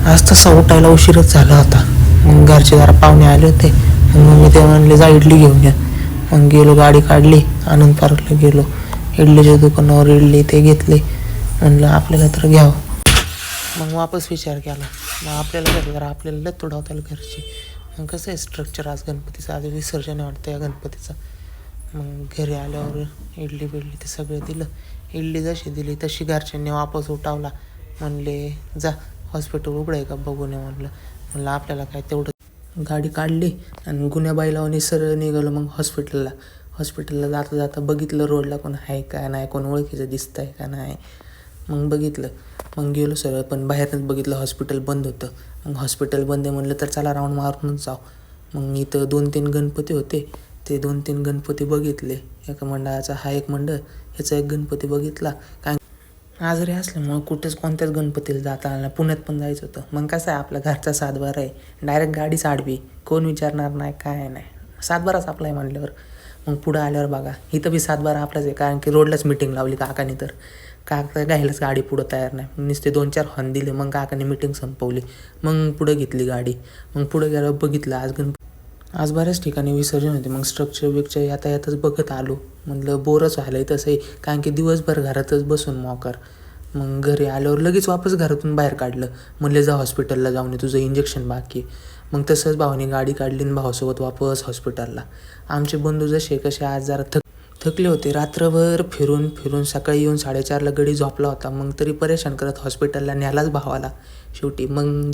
आज तसा उठायला उशीरच झाला होता. मग घरचे जरा पाहुणे आले होते. मग मी ते म्हणले जा इडली घेऊन या. मग गेलो, गाडी काढली, आनंद पार्कला गेलो. इडलीच्या दुकानावर इडली ते घेतले. म्हणलं आपल्याला तर घ्यावं. मग वापस विचार केला, मग आपल्याला घरी जरा आपल्याला लत उडवताल घरची. मग कसं आहे स्ट्रक्चर आज गणपतीचं, आज विसर्जन वाटतं या गणपतीचं. मग घरी आल्यावर इडली बिडली ते सगळं दिलं. इडली जशी दिली तशी घरच्यांनी वापस उठावला. म्हणले जा हॉस्पिटल उघडं आहे का बघून ये. म्हणलं आपल्याला काय तेवढं. गाडी काढली आणि गुन्ह्याबाईला सरळ निघालो मग हॉस्पिटलला जाता जाता बघितलं रोडला कोण आहे का नाही, कोण ओळखीचं दिसतं आहे का नाही. मग बघितलं, मग गेलो सरळ, पण बाहेरनंच बघितलं हॉस्पिटल बंद होतं. मग हॉस्पिटल बंद आहे म्हणलं तर चला राऊंड मारूनच जाऊ. मग इथं 2-3 गणपती होते, ते 2-3 गणपती बघितले. एका मंडळाचा हा एक मंडळ, ह्याचा एक गणपती बघितला. काय आजारी असल्यामुळं कुठेच कोणत्याच गणपतीला जाता आलं नाही. पुण्यात पण जायचं होतं. मग कसं आहे आपला घरचा सातबारा आहे, डायरेक्ट गाडीच आडवी, कोण विचारणार नाही काय नाही, सातबाराच आपला आहे म्हणल्यावर. मग पुढं आल्यावर बघा इथं बी सातबारा आपलाच आहे, कारण की रोडलाच मिटिंग लावली काकाने. तर काका घ्यायलाच गाडी पुढं तयार नाही, नुसते 2-4 हॉर्न दिले. मग काकाने मिटिंग संपवली. मग पुढं घेतली गाडी. मग पुढं गेल्यावर बघितलं आज बऱ्याच ठिकाणी विसर्जन होते. मग स्ट्रक्चर यातायातच बघत आलो. म्हणलं बोरच व्हायला आहे तसंही, कारण की दिवसभर घरातच बसून मोकार. मग घरी आल्यावर लगेच वापस घरातून बाहेर काढलं. म्हणले जा हॉस्पिटलला जाऊन ये, तुझं इंजेक्शन बाकी. मग तसंच भावाने गाडी काढली आणि भावासोबत वापस हॉस्पिटलला. आमचे बंधू जसे कसे आज जरा थकले होते. रात्रभर फिरून फिरून सकाळी येऊन 4:30ला गडी झोपला होता. मग तरी परेशान करत हॉस्पिटलला न्यालाच भावाला शेवटी. मग